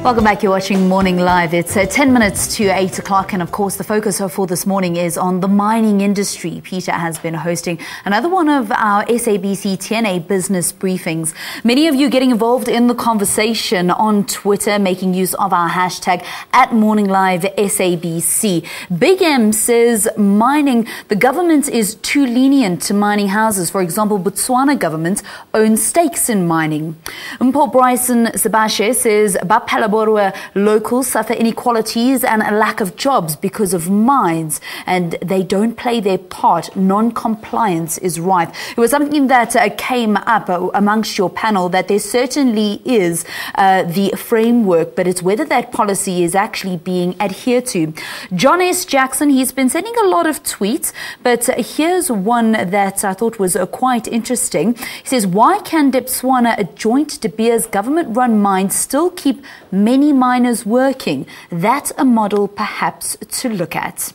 Welcome back. You're watching Morning Live. It's 10 minutes to 8 o'clock. And of course, the focus for this morning is on the mining industry. Peter has been hosting another one of our SABC TNA business briefings. Many of you getting involved in the conversation on Twitter, making use of our hashtag @MorningLiveSABC. Big M says mining, the government is too lenient to mining houses. For example, Botswana government owns stakes in mining. Mpho Bryson Sebashe says Bapela locals suffer inequalities and a lack of jobs because of mines, and they don't play their part. Non-compliance is rife. It was something that came up amongst your panel, that there certainly is the framework, but it's whether that policy is actually being adhered to. John S. Jackson, he's been sending a lot of tweets, but here's one that I thought was quite interesting. He says, why can Botswana, a joint De Beers government-run mine, still keep many miners working? That's a model perhaps to look at.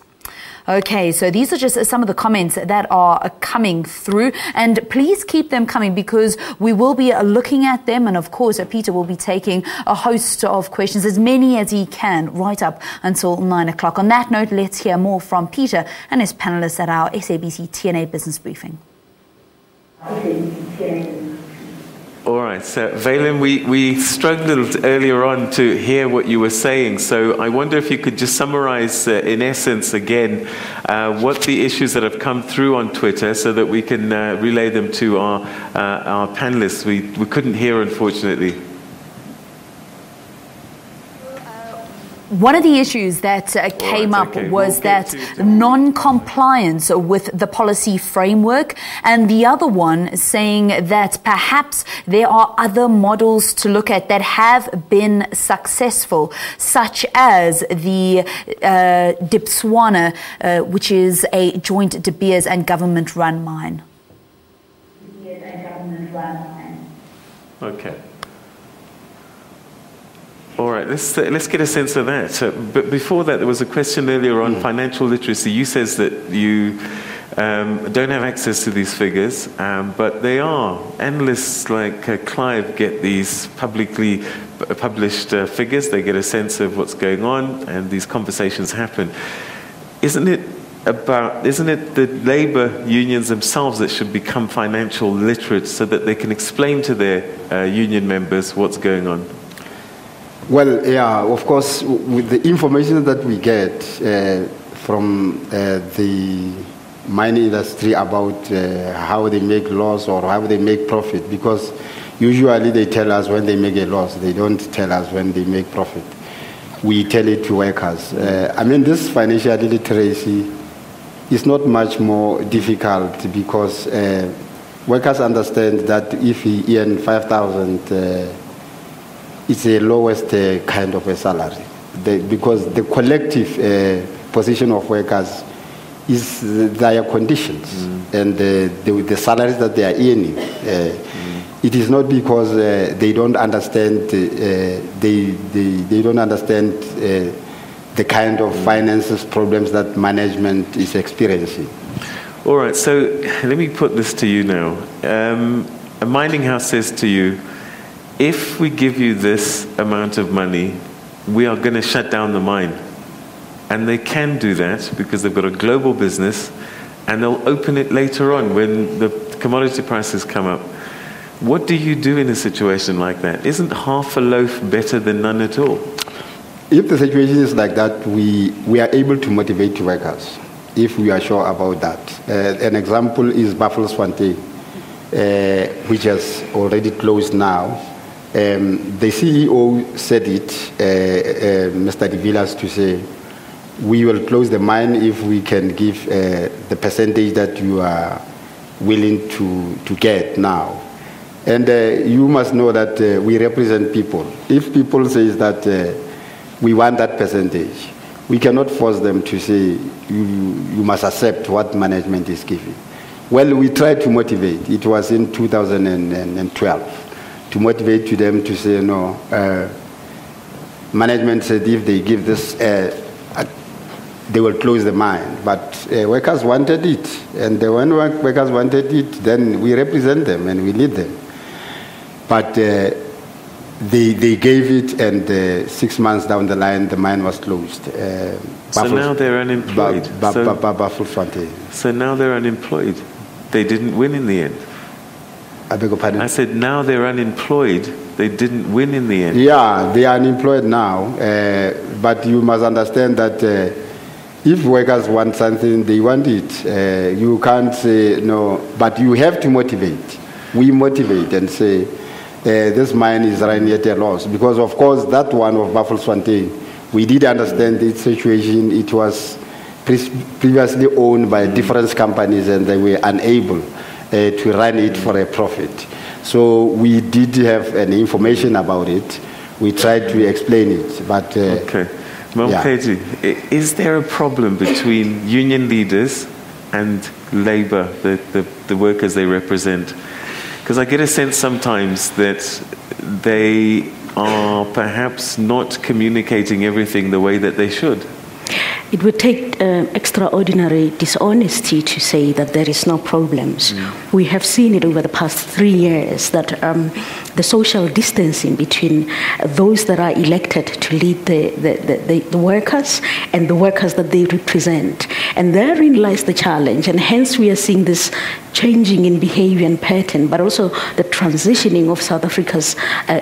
Okay, so these are just some of the comments that are coming through, and please keep them coming because we will be looking at them, and of course Peter will be taking a host of questions, as many as he can, right up until 9 o'clock. On that note, let's hear more from Peter and his panelists at our SABC TNA business briefing. All right, so Valen, we struggled earlier on to hear what you were saying, so I wonder if you could just summarize in essence again what the issues that have come through on Twitter so that we can relay them to our panelists. We couldn't hear, unfortunately. One of the issues that came up was that non-compliance with the policy framework, and the other one saying that perhaps there are other models to look at that have been successful, such as the Botswana, which is a joint De Beers and government-run mine. Okay. All right, let's get a sense of that. But before that, there was a question earlier on financial literacy. You says that you don't have access to these figures, but they are. Analysts like Clive get these publicly published figures. They get a sense of what's going on, and these conversations happen. Isn't it the labor unions themselves that should become financial literate so that they can explain to their union members what's going on? Well, yeah, of course, with the information that we get from the mining industry about how they make loss or how they make profit, because usually they tell us when they make a loss, they don't tell us when they make profit. We tell it to workers. I mean, this financial literacy is not much more difficult because workers understand that if he earns 5,000, it's the lowest kind of a salary, because the collective position of workers is their conditions and the salaries that they are earning. It is not because they don't understand they don't understand the kind of finances problems that management is experiencing. All right, so let me put this to you now. A mining house says to you, if we give you this amount of money, we are going to shut down the mine. And they can do that because they've got a global business, and they'll open it later on when the commodity prices come up. What do you do in a situation like that? Isn't half a loaf better than none at all? If the situation is like that, we are able to motivate workers, if we are sure about that. An example is Sandton, which has already closed now. The CEO said it, Mr. De Villas, to say, we will close the mine if we can give the percentage that you are willing to get now. And you must know that we represent people. If people say that we want that percentage, we cannot force them to say, you must accept what management is giving. Well, we tried to motivate. It was in 2012. To motivate to them to say, no, management said if they give this, they will close the mine. But workers wanted it. And when workers wanted it, then we represent them and we lead them. But they gave it, and 6 months down the line, the mine was closed. So now they're unemployed. So now they're unemployed. They didn't win in the end. I beg your pardon? I said now they're unemployed. They didn't win in the end. Yeah, they are unemployed now. But you must understand that if workers want something, they want it. You can't say no, but you have to motivate. We motivate and say, this mine is running at a loss. Because, of course, that one of Bafokeng, we did understand its situation. It was previously owned by different companies, and they were unable to run it for a profit. So we did have an information about it. We tried to explain it, but... okay. Mamokgethi, is there a problem between union leaders and labor, the workers they represent? Because I get a sense sometimes that they are perhaps not communicating everything the way that they should. It would take extraordinary dishonesty to say that there is no problems. We have seen it over the past 3 years that the social distancing between those that are elected to lead the workers and the workers that they represent. And therein lies the challenge. And hence we are seeing this changing in behavior and pattern, but also the transitioning of South Africa's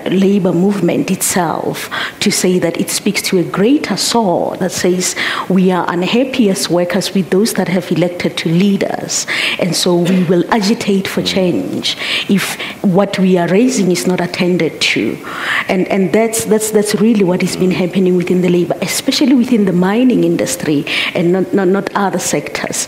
labor movement itself to say that it speaks to a greater soul that says we are unhappy as workers with those that have elected to lead us. And so we will agitate for change if what we are raising is not attended to. And that's really what has been happening within the labor, especially within the mining industry and not other sectors.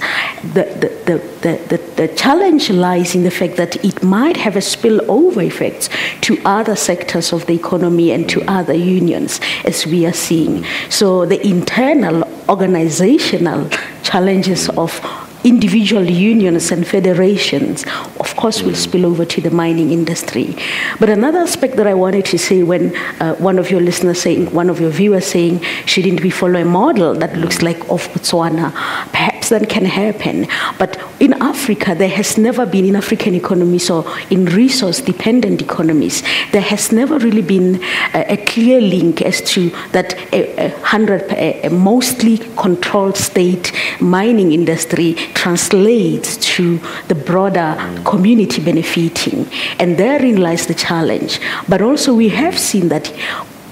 The challenge lies in the fact that it might have a spillover effect to other sectors of the economy and to other unions, as we are seeing. So the internal organizational challenges of individual unions and federations, of course, will spill over to the mining industry. But another aspect that I wanted to say when one of your listeners saying, one of your viewers saying, shouldn't we follow a model that looks like of Botswana? Perhaps that can happen. But in Africa, there has never been, in African economies or in resource-dependent economies, there has never really been a clear link as to that a mostly controlled state mining industry translates to the broader community benefiting. And therein lies the challenge. But also we have seen that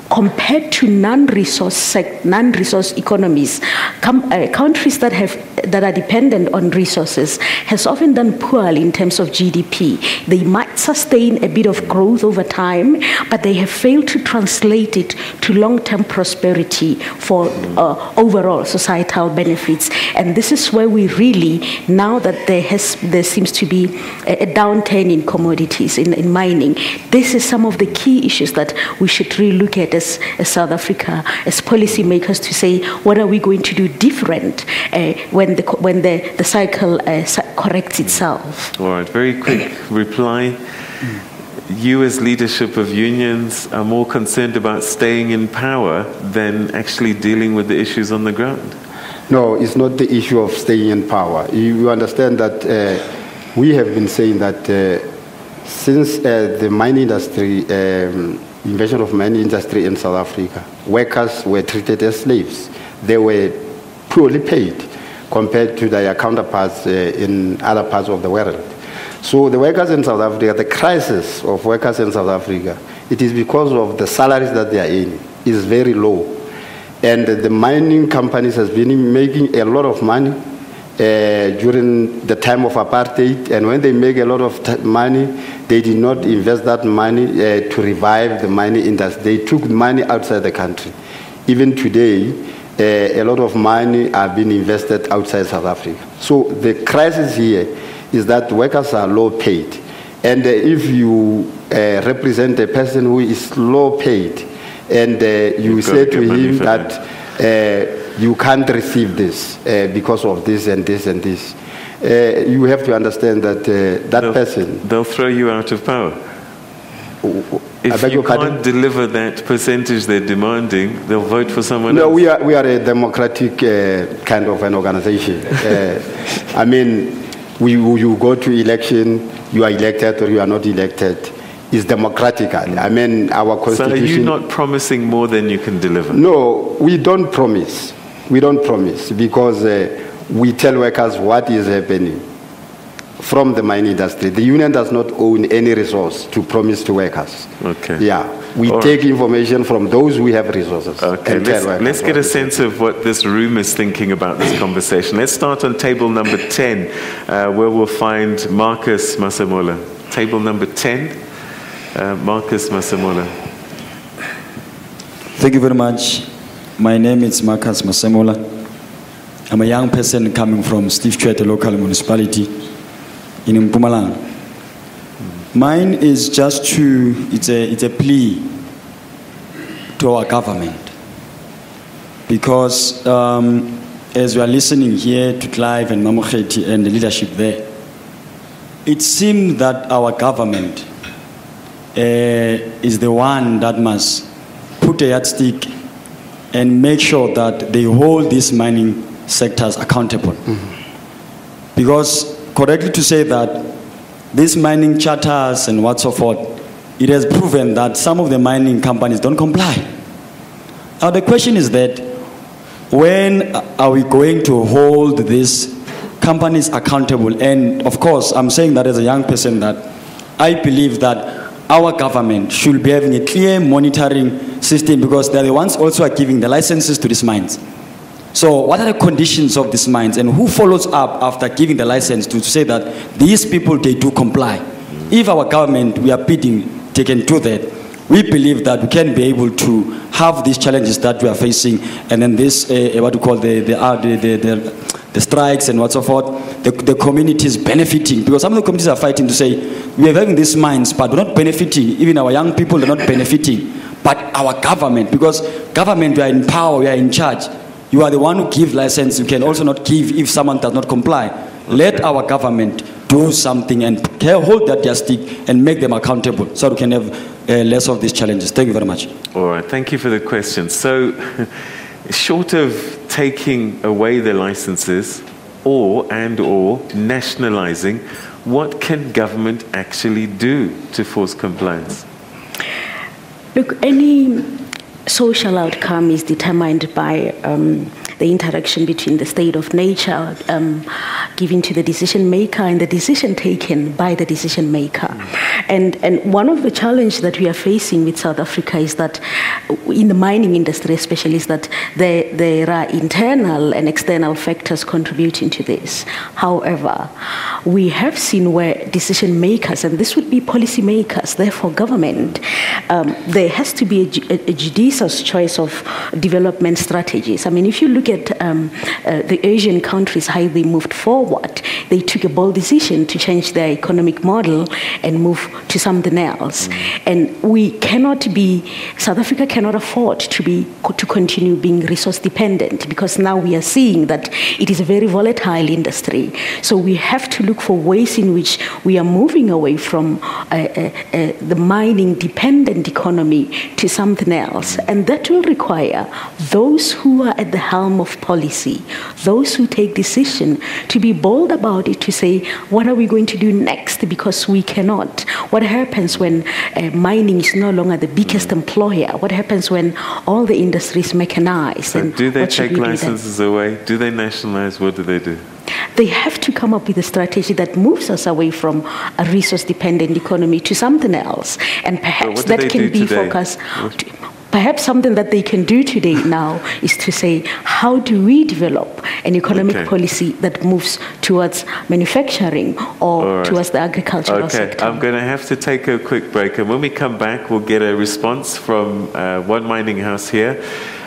compared to non-resource economies, countries that are dependent on resources has often done poorly in terms of GDP. They might sustain a bit of growth over time, but they have failed to translate it to long-term prosperity for overall societal benefits. And this is where we really, now that there seems to be a downturn in commodities, in mining, this is some of the key issues that we should really look at as South Africa, as policymakers, to say, what are we going to do different when the cycle corrects itself? All right, very quick reply. You as leadership of unions are more concerned about staying in power than actually dealing with the issues on the ground? No, it's not the issue of staying in power. You understand that we have been saying that since the mining industry, invention of mining industry in South Africa, workers were treated as slaves. They were poorly paid compared to their counterparts in other parts of the world. So the workers in South Africa, the crisis of workers in South Africa, it is because of the salaries that they are in is very low. And the mining companies has been making a lot of money during the time of apartheid, and when they make a lot of money, they did not invest that money to revive the mining industry. They took money outside the country. Even today, a lot of money are being invested outside South Africa. So the crisis here is that workers are low paid. And if you represent a person who is low paid, and you say to him that you can't receive this because of this and this and this, you have to understand that that person... They'll throw you out of power. If you can't deliver that percentage they're demanding, they'll vote for someone else. No, we are a democratic kind of an organization. I mean, you go to election, you are elected or you are not elected. is democratic. I mean, our constitution... So are you not promising more than you can deliver? No, we don't promise. We don't promise because we tell workers what is happening from the mining industry. The union does not own any resource to promise to workers. Okay. Yeah, we take information from those who have resources. Okay, let's get a sense of what this room is thinking about this conversation. Let's start on table number 10, where we'll find Marcus Masemola. Table number 10, Marcus Masemola. Thank you very much. My name is Marcus Masemola. I'm a young person coming from Steve Chwete local municipality in Mpumalanga. Mine is just it's a plea to our government. Because as we are listening here to Clive and Mamokgethi and the leadership there, it seems that our government is the one that must put a yardstick and make sure that they hold these mining sectors accountable. Mm-hmm. Because correctly to say that these mining charters and what so forth, it has proven that some of the mining companies don't comply. Now the question is that when are we going to hold these companies accountable? And of course, I'm saying that as a young person that I believe that our government should be having a clear monitoring system because they're the ones also are giving the licenses to these mines. So what are the conditions of these mines and who follows up after giving the license to say that these people, they do comply? If our government, we are bidding, they can do that, we believe that we can be able to have these challenges that we are facing and then this, what we call the strikes and what so forth, the communities benefiting, because some of the communities are fighting to say, we are having these mines, but we're not benefiting, even our young people are not benefiting, but our government, because government, we are in power, we are in charge. You are the one who gives license, you can also not give if someone does not comply. Let our government do something and hold that yardstick and make them accountable so we can have less of these challenges. Thank you very much. All right, thank you for the question. So, short of taking away the licenses or nationalizing, what can government actually do to force compliance? Look, any social outcome is determined by the interaction between the state of nature given to the decision maker and the decision taken by the decision maker. And one of the challenges that we are facing with South Africa is that in the mining industry especially is that there are internal and external factors contributing to this. However, we have seen where decision makers, and this would be policy makers, therefore government, there has to be a judicious choice of development strategies. I mean, if you look at the Asian countries, how they moved forward, they took a bold decision to change their economic model and move to something else. And we cannot be, South Africa cannot afford to continue being resource dependent, because now we are seeing that it is a very volatile industry. So we have to look for ways in which we are moving away from the mining dependent economy to something else. And that will require those who are at the helm of policy, those who take decision, to be bold about it, to say, what are we going to do next? Because we cannot. What happens when mining is no longer the biggest employer? What happens when all the industry is mechanized? So do they take licenses away? Do they nationalize? What do they do? They have to come up with a strategy that moves us away from a resource-dependent economy to something else. And perhaps that can be focused. Perhaps something that they can do today now is to say, how do we develop an economic policy that moves towards manufacturing or towards the agricultural sector? I'm going to have to take a quick break. And when we come back, we'll get a response from one mining house here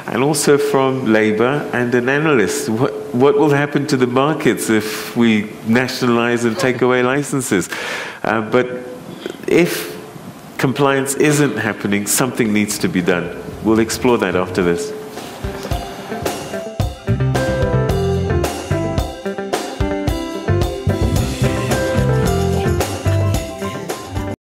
and also from Labour and an analyst. What will happen to the markets if we nationalize and take away licenses? But if compliance isn't happening, something needs to be done. We'll explore that after this.